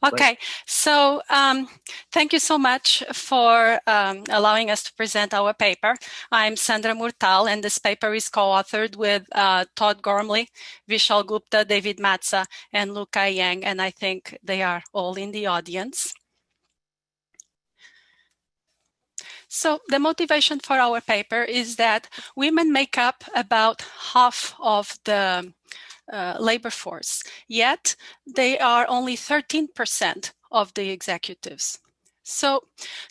Okay, so thank you so much for allowing us to present our paper. I'm Sandra Murtal, and this paper is co-authored with Todd Gormley, Vishal Gupta, David Matza, and Luca Yang, and I think they are all in the audience. So the motivation for our paper is that women make up about half of the labor force, yet they are only 13% of the executives. So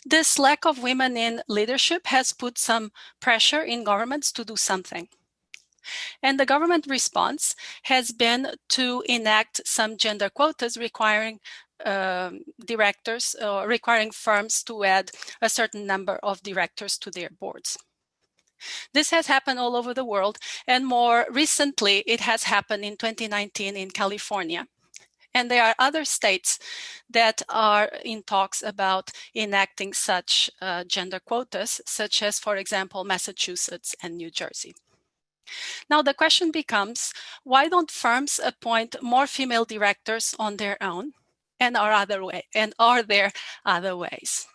this lack of women in leadership has put some pressure in governments to do something. And the government response has been to enact some gender quotas requiring directors, requiring firms to add a certain number of directors to their boards. This has happened all over the world, and more recently, it has happened in 2019 in California. And there are other states that are in talks about enacting such gender quotas, such as, for example, Massachusetts and New Jersey. Now, the question becomes, why don't firms appoint more female directors on their own, and are there other ways?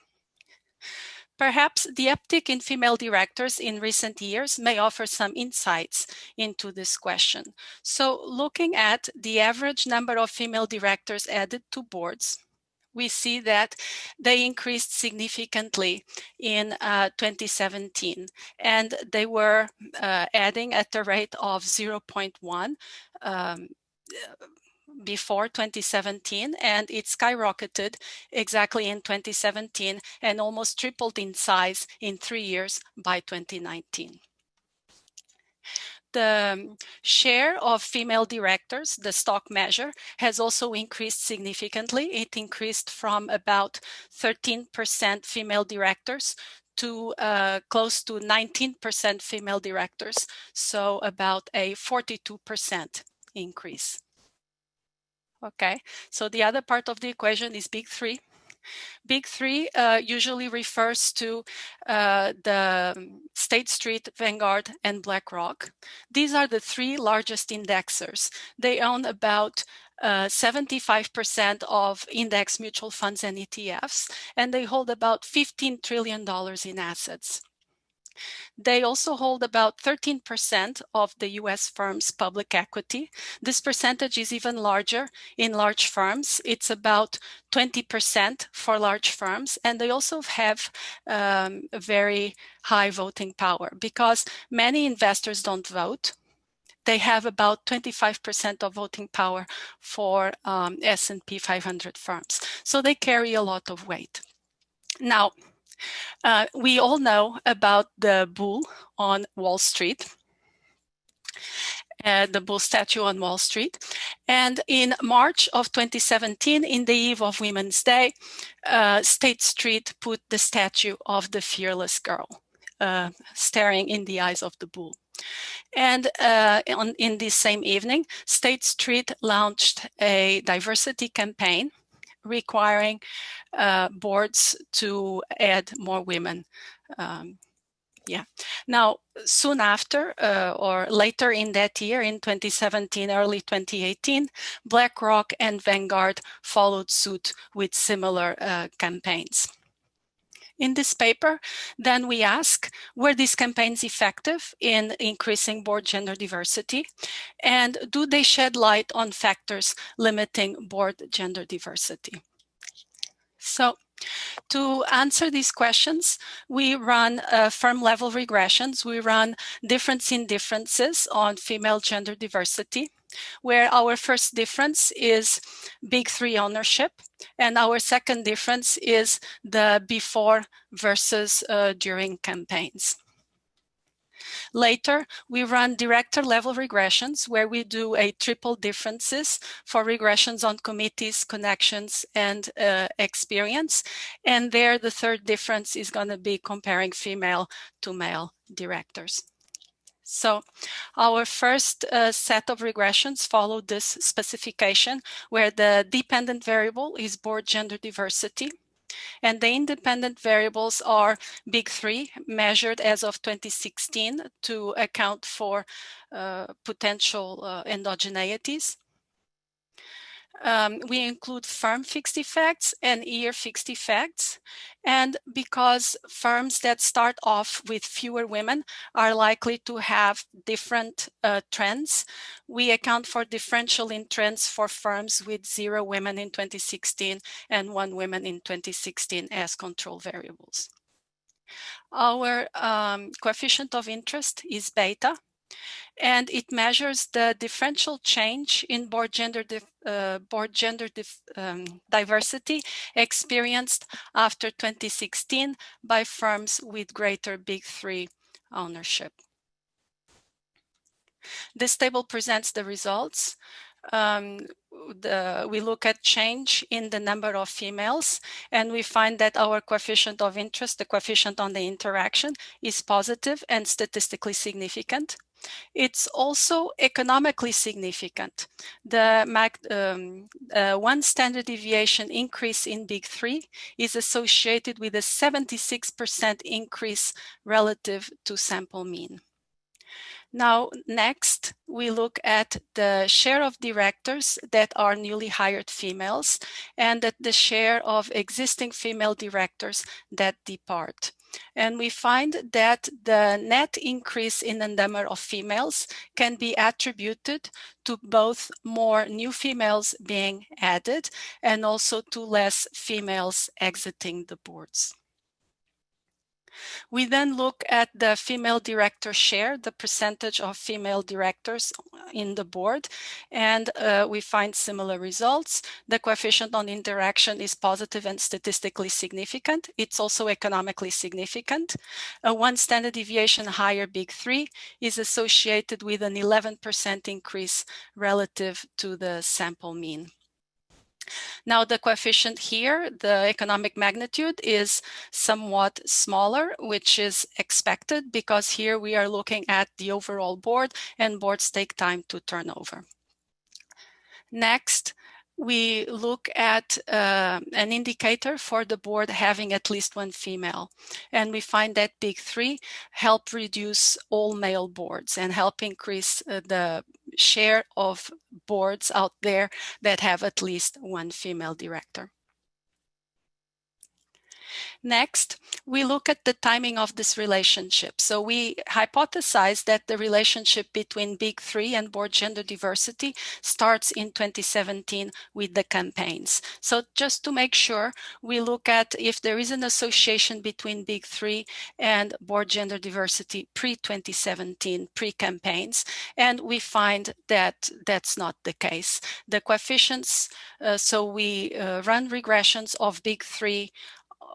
Perhaps the uptick in female directors in recent years may offer some insights into this question. So looking at the average number of female directors added to boards, we see that they increased significantly in 2017, and they were adding at a rate of 0.1 before 2017, and it skyrocketed exactly in 2017 and almost tripled in size in 3 years by 2019. The share of female directors, the stock measure, has also increased significantly. It increased from about 13% female directors to close to 19% female directors, so about a 42% increase. Okay, so the other part of the equation is Big Three. Big Three usually refers to the State Street, Vanguard, and BlackRock. These are the three largest indexers. They own about 75% of index mutual funds and ETFs, and they hold about $15 trillion in assets. They also hold about 13% of the US firms' public equity. This percentage is even larger in large firms. It's about 20% for large firms. And they also have very high voting power because many investors don't vote. They have about 25% of voting power for S&P 500 firms. So they carry a lot of weight. Now, we all know about the bull on Wall Street, the bull statue on Wall Street. And in March of 2017, in the eve of Women's Day, State Street put the statue of the fearless girl, staring in the eyes of the bull. And in this same evening, State Street launched a diversity campaign requiring boards to add more women. Now, soon after, or later in that year, in 2017, early 2018, BlackRock and Vanguard followed suit with similar campaigns. In this paper, then we ask, were these campaigns effective in increasing board gender diversity? And do they shed light on factors limiting board gender diversity? So, to answer these questions, we run firm-level regressions. We run difference in differences on female gender diversity, where our first difference is Big Three ownership, and our second difference is the before versus during campaigns. Later, we run director-level regressions where we do a triple differences for regressions on committees, connections, and experience. And there, the third difference is going to be comparing female to male directors. So our first set of regressions follow this specification where the dependent variable is board gender diversity. And the independent variables are Big Three, measured as of 2016 to account for potential endogeneities. We include firm fixed effects and year fixed effects. And because firms that start off with fewer women are likely to have different trends, we account for differential in trends for firms with 0 women in 2016 and 1 woman in 2016 as control variables. Our coefficient of interest is beta, and it measures the differential change in board gender diversity experienced after 2016 by firms with greater Big Three ownership. This table presents the results. We look at change in the number of females, and we find that our coefficient of interest, the coefficient on the interaction, is positive and statistically significant. It's also economically significant. The 1 standard deviation increase in Big Three is associated with a 76% increase relative to sample mean. Now, next, we look at the share of directors that are newly hired females and at the share of existing female directors that depart. And we find that the net increase in the number of females can be attributed to both more new females being added and also to less females exiting the boards. We then look at the female director share, the percentage of female directors in the board, and we find similar results. The coefficient on interaction is positive and statistically significant. It's also economically significant. A 1 standard deviation higher Big Three is associated with an 11% increase relative to the sample mean. Now, the coefficient here, the economic magnitude, is somewhat smaller, which is expected because here we are looking at the overall board, and boards take time to turn over. Next, we look at an indicator for the board having at least 1 female. And we find that Big Three help reduce all male boards and help increase the share of boards out there that have at least 1 female director. Next, we look at the timing of this relationship. So we hypothesize that the relationship between Big Three and board gender diversity starts in 2017 with the campaigns. So just to make sure, we look at if there is an association between Big Three and board gender diversity pre-2017, pre-campaigns, and we find that that's not the case. The coefficients, so we run regressions of Big Three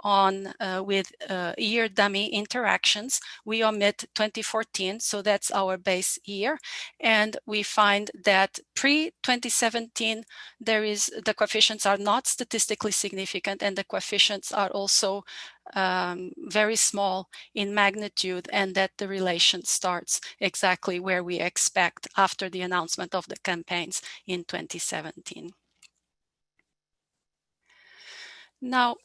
on with year dummy interactions. We omit 2014, so that's our base year, and we find that pre-2017 the coefficients are not statistically significant, and the coefficients are also very small in magnitude, and that the relation starts exactly where we expect after the announcement of the campaigns in 2017. Now,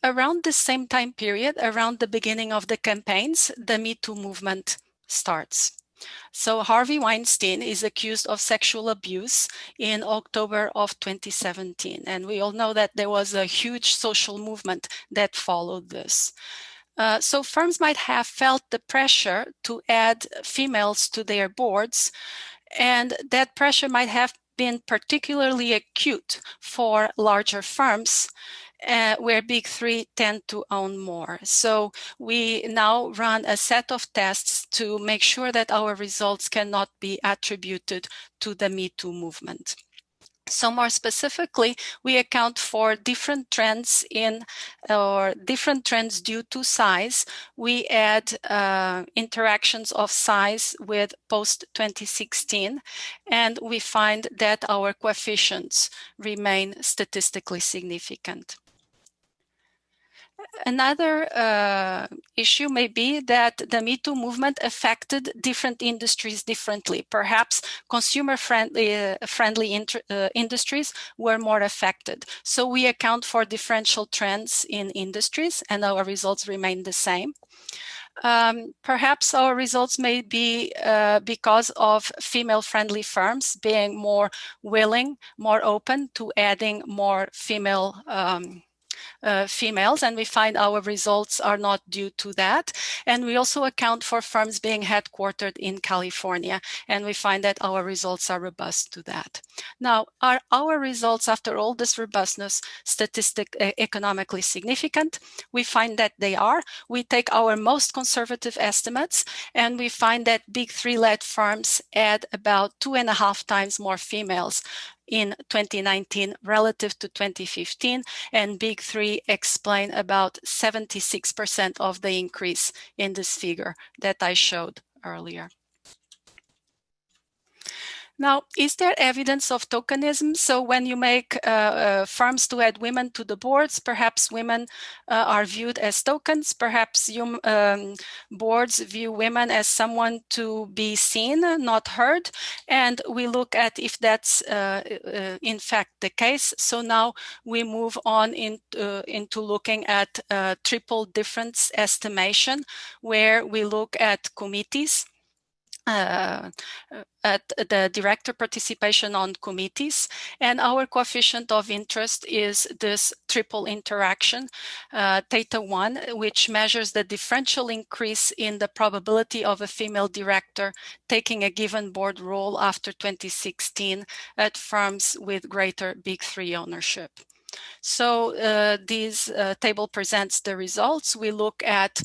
around the same time period, around the beginning of the campaigns, the Me Too movement starts. So Harvey Weinstein is accused of sexual abuse in October of 2017. And we all know that there was a huge social movement that followed this. So firms might have felt the pressure to add females to their boards, and that pressure might have been particularly acute for larger firms where Big Three tend to own more. So we now run a set of tests to make sure that our results cannot be attributed to the Me Too movement. So more specifically, we account for different trends different trends due to size. We add interactions of size with post-2016, and we find that our coefficients remain statistically significant. Another issue may be that the Me Too movement affected different industries differently. Perhaps consumer-friendly industries were more affected. So we account for differential trends in industries, and our results remain the same. Perhaps our results may be because of female-friendly firms being more willing, more open to adding more females, and we find our results are not due to that. And we also account for firms being headquartered in California, and we find that our results are robust to that. Now, are our results, after all this robustness, economically significant? We find that they are. We take our most conservative estimates, and we find that Big Three-led firms add about 2.5 times more females in 2019 relative to 2015, and Big Three explain about 76% of the increase in this figure that I showed earlier. Now, is there evidence of tokenism? So when you make firms to add women to the boards, perhaps women are viewed as tokens. Perhaps boards view women as someone to be seen, not heard. And we look at if that's in fact the case. So now we move on into looking at triple difference estimation, where we look at committees. At the director participation on committees, and our coefficient of interest is this triple interaction, theta 1, which measures the differential increase in the probability of a female director taking a given board role after 2016 at firms with greater Big Three ownership. So this table presents the results. We look at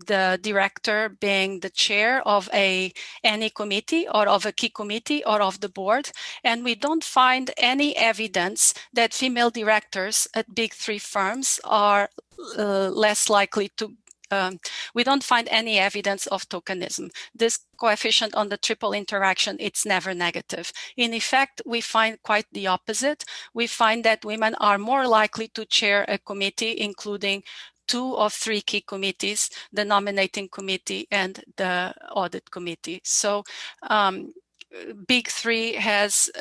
the director being the chair of any committee or of a key committee or of the board, and we don't find any evidence that female directors at Big Three firms are less likely to we don't find any evidence of tokenism. This coefficient on the triple interaction, it's never negative. In effect, we find quite the opposite. We find that women are more likely to chair a committee, including 2 of 3 key committees, the nominating committee and the audit committee. So Big Three has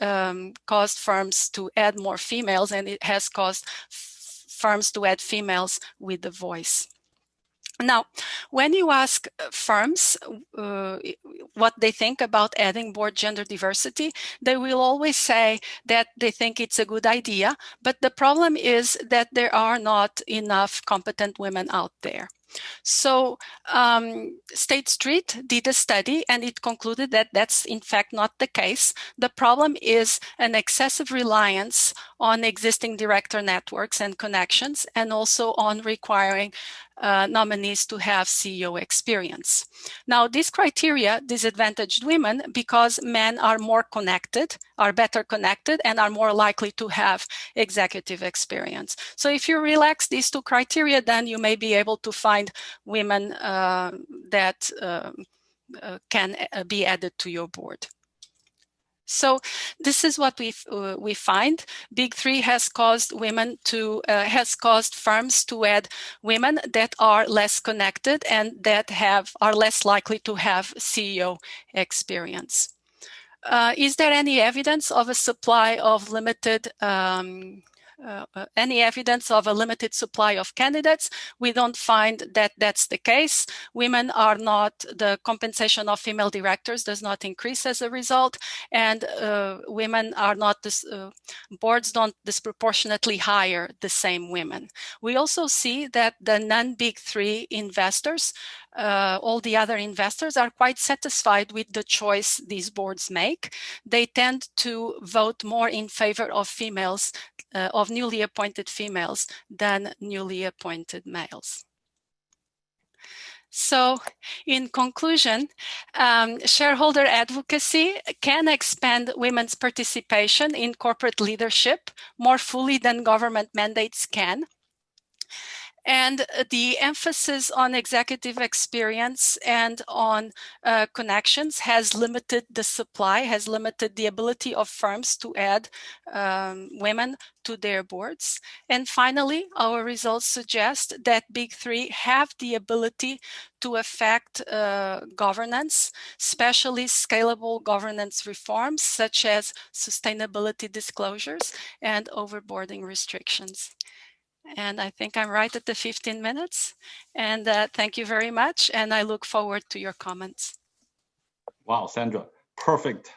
caused firms to add more females, and it has caused firms to add females with the voice. Now, when you ask firms what they think about adding board gender diversity, they will always say that they think it's a good idea, but the problem is that there are not enough competent women out there. So State Street did a study, and it concluded that that's in fact not the case. The problem is an excessive reliance on existing director networks and connections, and also on requiring nominees to have CEO experience. Now, these criteria disadvantaged women because men are more connected, are better connected, and are more likely to have executive experience. So if you relax these 2 criteria, then you may be able to find women that can be added to your board. So this is what we find. Big Three has caused firms to add women that are less connected and that are less likely to have CEO experience. Is there any evidence of a supply of limited supply of candidates? We don't find that that's the case. The compensation of female directors does not increase as a result, and boards don't disproportionately hire the same women. We also see that the non-Big Three investors, all the other investors, are quite satisfied with the choice these boards make. They tend to vote more in favor of females, of newly appointed females than newly appointed males. So, in conclusion, shareholder advocacy can expand women's participation in corporate leadership more fully than government mandates can. And the emphasis on executive experience and on connections has limited the supply, has limited the ability of firms to add women to their boards. And finally, our results suggest that Big Three have the ability to affect governance, especially scalable governance reforms such as sustainability disclosures and overboarding restrictions. And I think I'm right at the 15 minutes. And thank you very much. And I look forward to your comments. Wow, Sandra, perfect.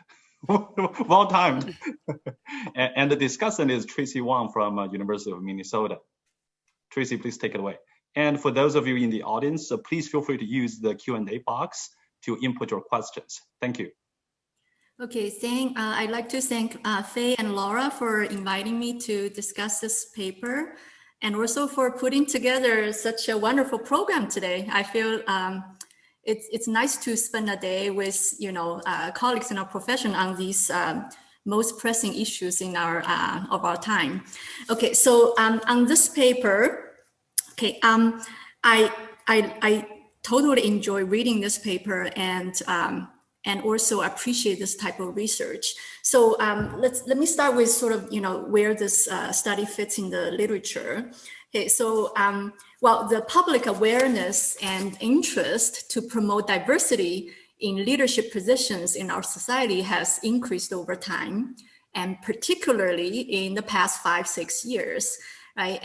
Well timed. And the discussant is Tracy Wang from University of Minnesota. Tracy, please take it away. And for those of you in the audience, please feel free to use the Q&A box to input your questions. Thank you. Okay, I'd like to thank Faye and Laura for inviting me to discuss this paper, and also for putting together such a wonderful program today. I feel it's nice to spend a day with colleagues in our profession on these most pressing issues in of our time. Okay, so on this paper, okay, I totally enjoy reading this paper and also appreciate this type of research. So let me start with sort of where this study fits in the literature. Okay, so well, the public awareness and interest to promote diversity in leadership positions in our society has increased over time, and particularly in the past 5-6 years, right?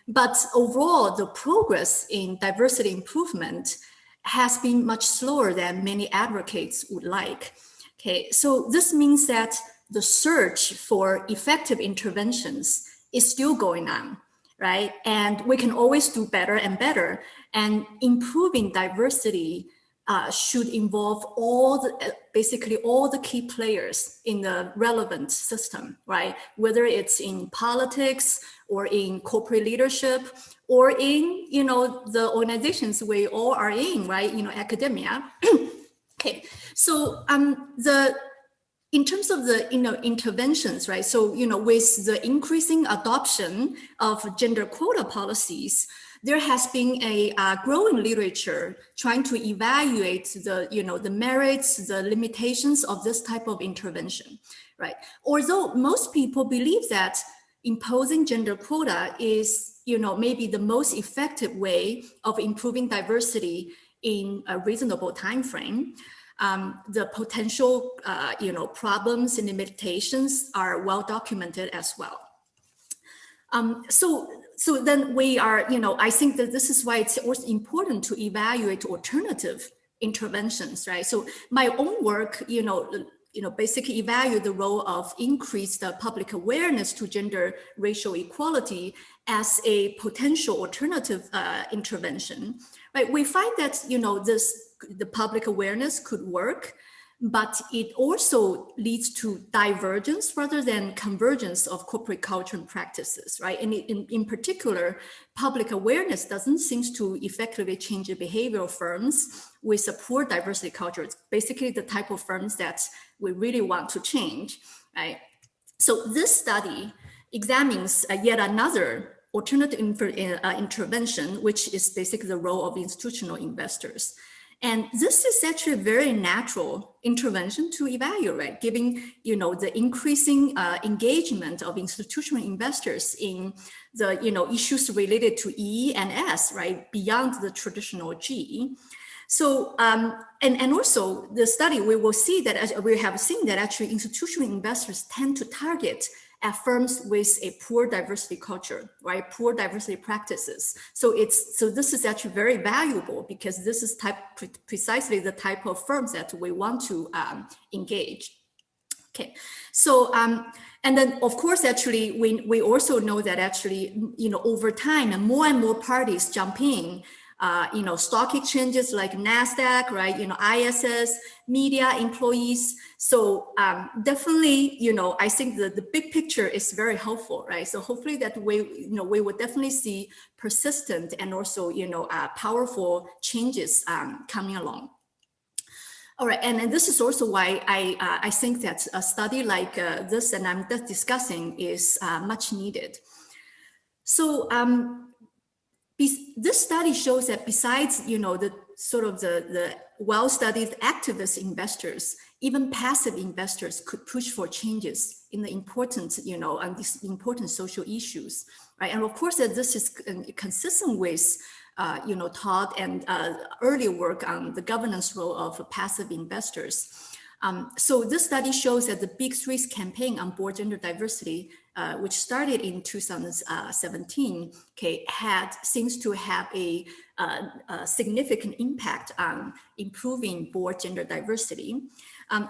But overall, the progress in diversity improvement has been much slower than many advocates would like. Okay, so this means that the search for effective interventions is still going on, right? And we can always do better and better. And improving diversity should involve basically all the key players in the relevant system, right? Whether it's in politics or in corporate leadership or in, the organizations we all are in, right? Academia. Okay, so in terms of the interventions, right? So with the increasing adoption of gender quota policies, there has been a growing literature trying to evaluate the merits, the limitations of this type of intervention, right? Although most people believe that imposing gender quota is, maybe the most effective way of improving diversity in a reasonable time frame, the potential, problems and limitations are well documented as well. So then we are, I think that this is why it's also important to evaluate alternative interventions, right? So my own work, basically evaluate the role of increased public awareness to gender racial equality as a potential alternative intervention, right? We find that, the public awareness could work, but it also leads to divergence rather than convergence of corporate culture and practices, right? And in particular, public awareness doesn't seem to effectively change the behavior of firms with a poor diversity culture. It's basically the type of firms that we really want to change, right? So this study examines yet another alternative intervention, which is basically the role of institutional investors. And this is actually a very natural intervention to evaluate, given the increasing engagement of institutional investors in the issues related to E and S, right, beyond the traditional G. So and also the study, we will see that, as we have seen, that actually institutional investors tend to target at firms with a poor diversity culture, right? Poor diversity practices. So this is actually very valuable because this is precisely the type of firms that we want to engage. Okay, so and then of course, actually, we also know that actually, over time, and more parties jump in. Stock exchanges like NASDAQ, right? ISS, media, employees. So definitely, I think the big picture is very helpful, right? So hopefully that we will definitely see persistent and also, powerful changes coming along. All right, and this is also why I think that a study like this and I'm just discussing is much needed. So this study shows that besides, the sort of the well-studied activist investors, even passive investors could push for changes in the important, on these important social issues, right? And of course, that this is consistent with, Todd and earlier work on the governance role of passive investors. So this study shows that the Big Three's campaign on board gender diversity, which started in 2017, seems to have a significant impact on improving board gender diversity. And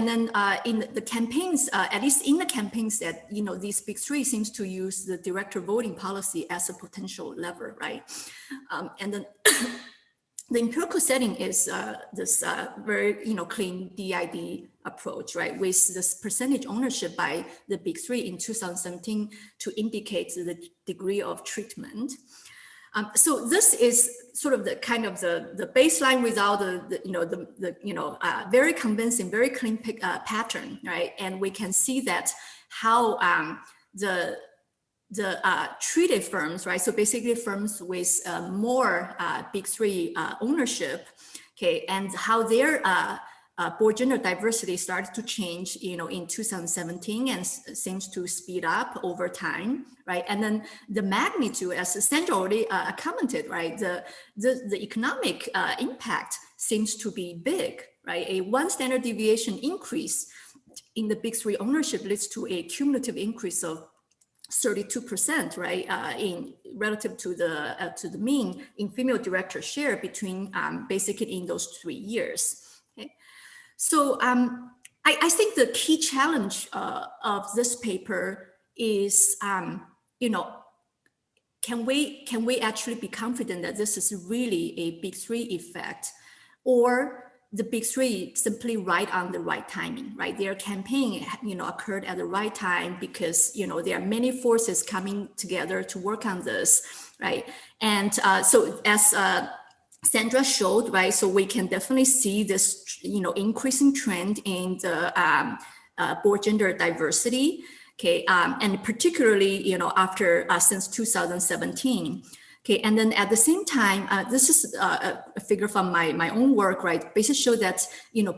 then in the campaigns, at least in the campaigns that, these Big Three seems to use the director voting policy as a potential lever, right? And then the empirical setting is this very, clean DID approach, right? With this percentage ownership by the Big Three in 2017 to indicate the degree of treatment. So this is sort of the kind of the baseline without the very convincing, very clean pattern, right? And we can see that how the treated firms, right? So basically firms with more Big Three ownership, and how their board gender diversity started to change, in 2017 and seems to speed up over time, right? And then the magnitude, as Sandra already commented, right? The economic impact seems to be big, right? A 1 standard deviation increase in the Big Three ownership leads to a cumulative increase of 32%, right, in relative to the mean in female director share between basically in those 3 years. Okay, so I think the key challenge of this paper is, can we actually be confident that this is really a Big Three effect, or the Big Three simply right on the right timing, right? Their campaign, occurred at the right time because, there are many forces coming together to work on this, right? And so as Sandra showed, right, so we can definitely see this, increasing trend in the board gender diversity, okay, and particularly, after since 2017. Okay, and then at the same time, this is a figure from my own work, right? Basically show that,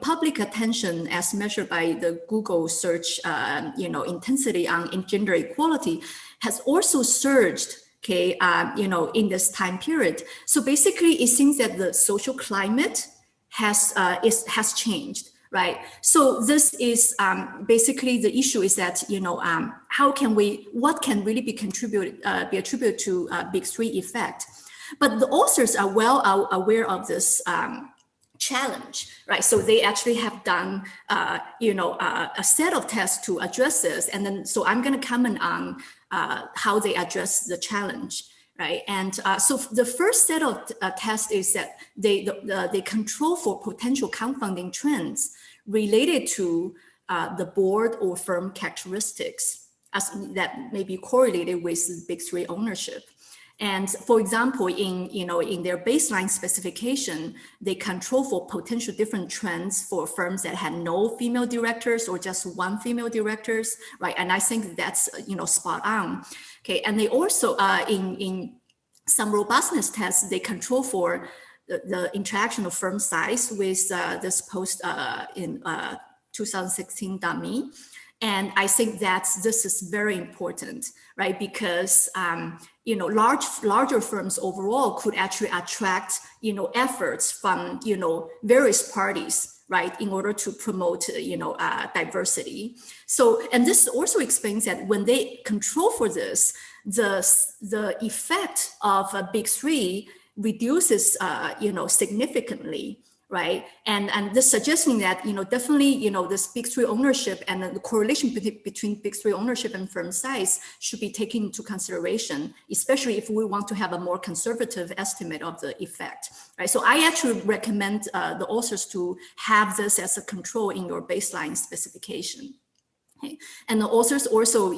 public attention as measured by the Google search, intensity on gender equality has also surged, okay, in this time period. So basically it seems that the social climate has changed. Right. So this is basically the issue is that, what can really be attributed to Big Three effect? But the authors are well aware of this challenge, right? So they actually have done, a set of tests to address this. And then, so I'm going to comment on how they address the challenge. Right, and so the first set of tests is that they control for potential confounding trends related to the board or firm characteristics that may be correlated with Big Three ownership. And for example, in their baseline specification, they control for potential different trends for firms that had no female directors or just one female directors, right? And I think that's spot on. Okay, and they also in some robustness tests, they control for the interaction of firm size with this post in 2016.me. And I think this is very important, right? Because larger firms overall could actually attract efforts from various parties, right, in order to promote diversity. So, and this also explains that when they control for this, the effect of a Big Three reduces significantly. Right, and this suggesting that definitely this Big Three ownership and the correlation between Big Three ownership and firm size should be taken into consideration, especially if we want to have a more conservative estimate of the effect. Right, so I actually recommend the authors to have this as a control in your baseline specification. Okay. And the authors also,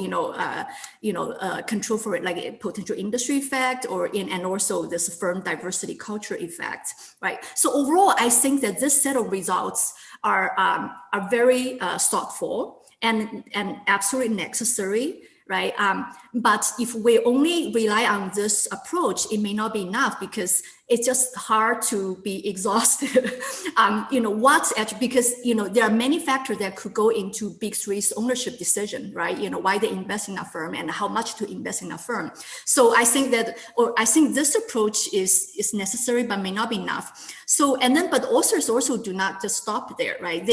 control for it, like a potential industry effect and also this firm diversity culture effect, right? So overall, I think that this set of results are very thoughtful and absolutely necessary, right? But if we only rely on this approach, it may not be enough because it's just hard to be exhausted. Because there are many factors that could go into Big Three's ownership decision, right? Why they invest in a firm and how much to invest in a firm. So I think this approach is necessary, but may not be enough. So, but authors also do not just stop there, right?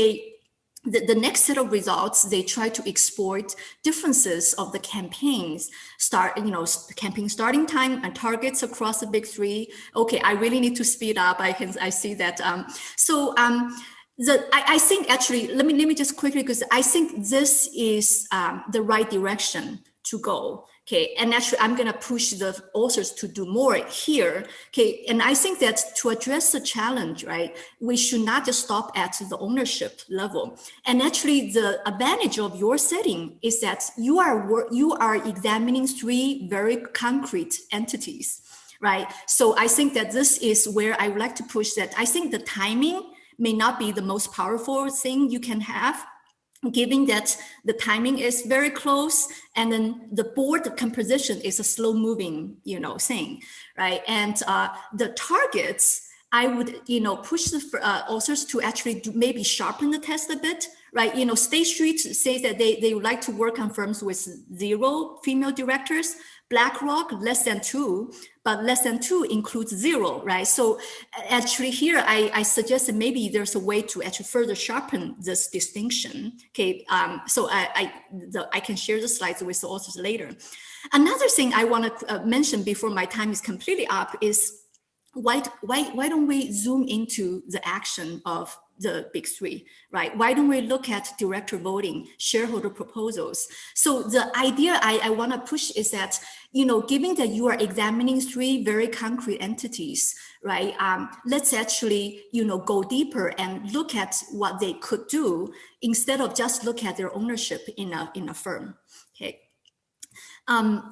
the next set of results, they try to exploit differences of the campaigns, campaign starting time and targets across the big three. Okay, I really need to speed up. I see that. I think actually, let me just quickly, because I think this is the right direction to go. Okay, and actually I'm gonna push the authors to do more here. Okay, and I think that to address the challenge, right, we should not just stop at the ownership level. And actually the advantage of your setting is that you are examining three very concrete entities, right? So I think that this is where I would like to push that. I think the timing may not be the most powerful thing you can have, given that the timing is very close, and then the board composition is a slow moving, thing, right? And the targets, I would, push the authors to actually maybe sharpen the test a bit, right? State Street says that they would like to work on firms with 0 female directors. BlackRock, less than 2, but less than 2 includes 0, right? So actually here, I suggest that maybe there's a way to actually further sharpen this distinction. Okay, so I can share the slides with the authors later. Another thing I want to mention before my time is completely up is why don't we zoom into the action of the big three, right? Why don't we look at director voting, shareholder proposals? So the idea I want to push is that, given that you are examining 3 very concrete entities, right? Let's actually, go deeper and look at what they could do instead of just look at their ownership in a firm. Okay. And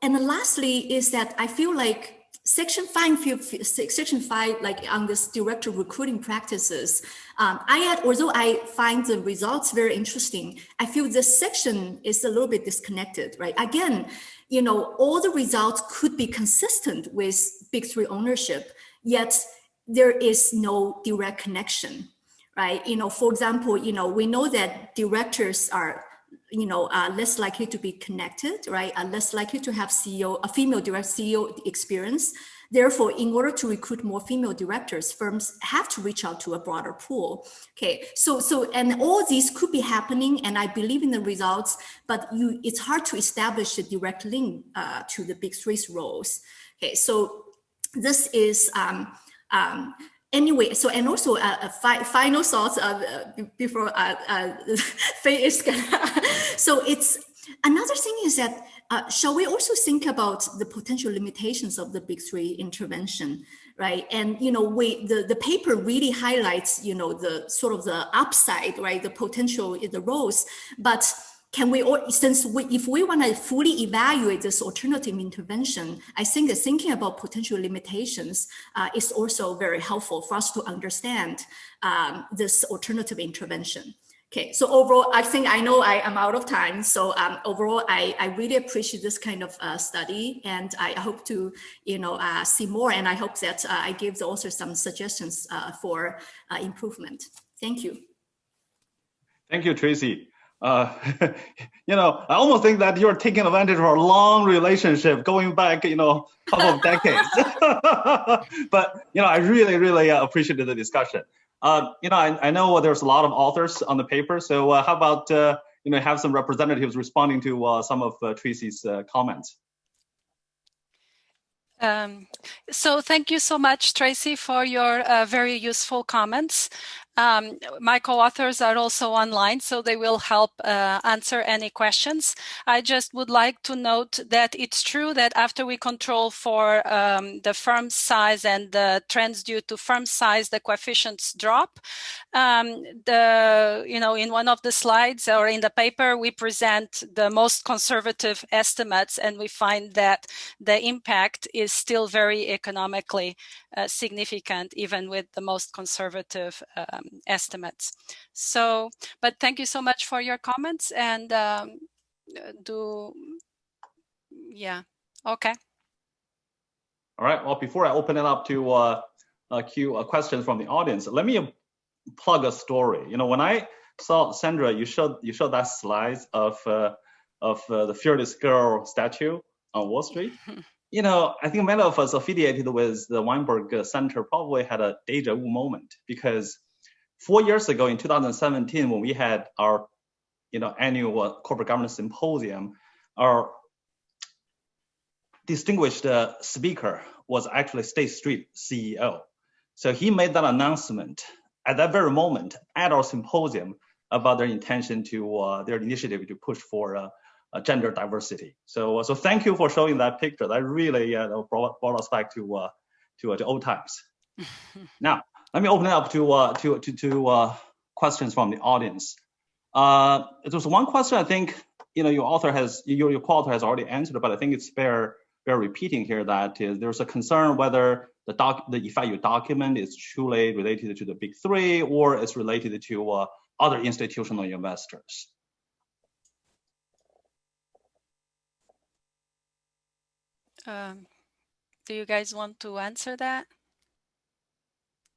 then lastly is that I feel like Section 5, like on this director recruiting practices, although I find the results very interesting, I feel this section is a little bit disconnected, right? Again, all the results could be consistent with big three ownership, yet there is no direct connection, right? For example, we know that directors are less likely to be connected, right? Are less likely to have a female direct CEO experience. Therefore, in order to recruit more female directors, firms have to reach out to a broader pool. Okay, and all these could be happening, and I believe in the results, but it's hard to establish a direct link to the big three's roles. Okay, so this is anyway, so and also final thoughts before Faye is gonna. So it's another thing is that shall we also think about the potential limitations of the big three intervention, right? And the paper really highlights the sort of the upside, right? The potential, the roles, but can we, if we want to fully evaluate this alternative intervention, I think that thinking about potential limitations is also very helpful for us to understand this alternative intervention. Okay, so overall, I know I am out of time. So overall, I really appreciate this kind of study, and I hope to see more. And I hope that I give the author some suggestions for improvement. Thank you. Thank you, Tracy. I almost think that you're taking advantage of our long relationship going back, a couple of decades. But, I really appreciated the discussion. I know there's a lot of authors on the paper. So how about, have some representatives responding to some of Tracy's comments. So thank you so much, Tracy, for your very useful comments. My co-authors are also online, so they will help answer any questions. I just would like to note that it's true that after we control for the firm size and the trends due to firm size, the coefficients drop. In one of the slides or in the paper, we present the most conservative estimates, and we find that the impact is still very economically significant, even with the most conservative estimates. So, but thank you so much for your comments, and okay. All right, well, before I open it up to questions from the audience, let me plug a story. When I saw Sandra, you showed that slide of the fearless girl statue on Wall Street. I think many of us affiliated with the Weinberg Center probably had a deja vu moment, because 4 years ago in 2017, when we had our annual corporate governance symposium, our distinguished speaker was actually State Street CEO. So he made that announcement at that very moment at our symposium about their intention to, their initiative to push for gender diversity. So thank you for showing that picture. That really brought us back to old times. Now, let me open it up to questions from the audience. There's one question I think your co-author has already answered, but I think it's fair repeating here that there's a concern whether the effect you document is truly related to the big three or it's related to other institutional investors. Do you guys want to answer that?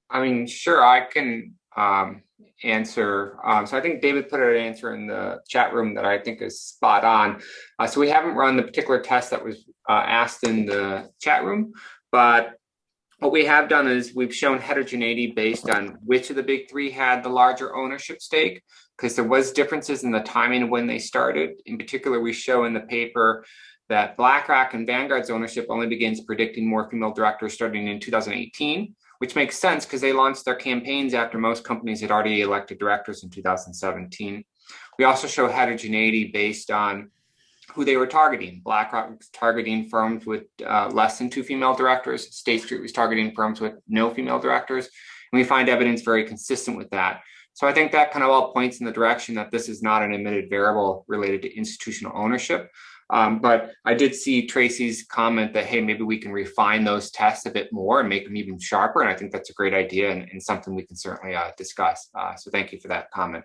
I mean, sure, I can answer. So I think David put an answer in the chat room that I think is spot on. So we haven't run the particular test that was asked in the chat room, but what we have done is we've shown heterogeneity based on which of the big three had the larger ownership stake, because there was differences in the timing of when they started. In particular, we show in the paper that BlackRock and Vanguard's ownership only begins predicting more female directors starting in 2018, which makes sense because they launched their campaigns after most companies had already elected directors in 2017. We also show heterogeneity based on who they were targeting. BlackRock was targeting firms with less than 2 female directors. State Street was targeting firms with no female directors. And we find evidence very consistent with that. So I think that kind of all points in the direction that this is not an admitted variable related to institutional ownership. But I did see Tracy's comment that, hey, maybe we can refine those tests a bit more and make them even sharper. And I think that's a great idea and something we can certainly discuss. So thank you for that comment.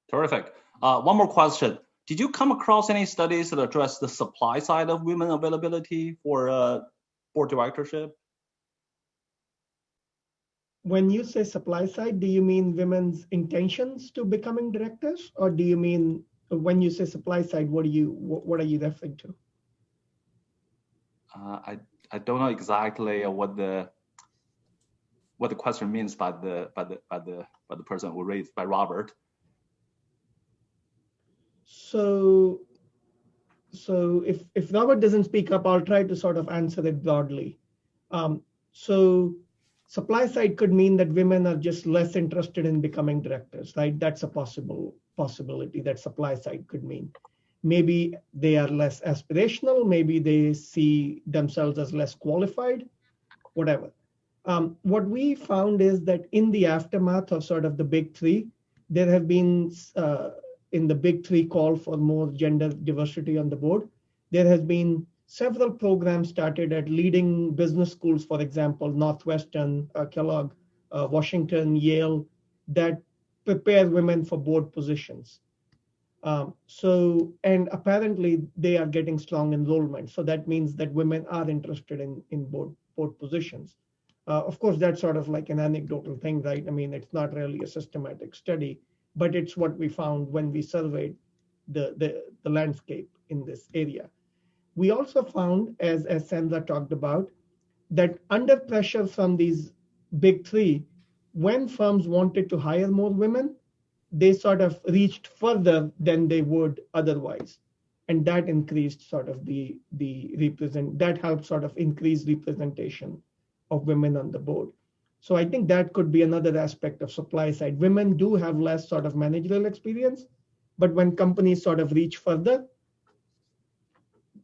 Terrific. One more question. Did you come across any studies that address the supply side of women availability for board directorship? When you say supply side, do you mean women's intentions to becoming directors, or do you mean when you say supply side, what are you referring to? I don't know exactly what the question means by the person who raised by Robert. So if Robert doesn't speak up, I'll try to sort of answer it broadly. So supply side could mean that women are just less interested in becoming directors, right? That's a possibility that supply side could mean. Maybe they are less aspirational, maybe they see themselves as less qualified, whatever. What we found is that in the aftermath of sort of the big three, there have been, in the big three call for more gender diversity on the board, there has been several programs started at leading business schools, for example, Northwestern, Kellogg, Washington, Yale, that prepare women for board positions. And apparently they are getting strong enrollment. So that means that women are interested in board positions. Of course, that's sort of like an anecdotal thing, right? I mean, it's not really a systematic study, but it's what we found when we surveyed the landscape in this area. We also found, as Sandra talked about, that under pressure from these big three, when firms wanted to hire more women, they sort of reached further than they would otherwise. And that increased sort of that helped sort of increase representation of women on the board. So I think that could be another aspect of supply side. Women do have less sort of managerial experience, but when companies sort of reach further,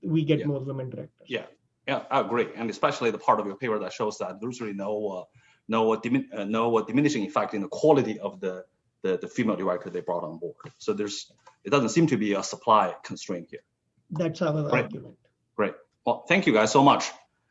we get more women directors. Yeah, I agree. And especially the part of your paper that shows that there's really no diminishing effect in the quality of the female director they brought on board. So it doesn't seem to be a supply constraint here. That's our argument. Great. Well, thank you guys so much.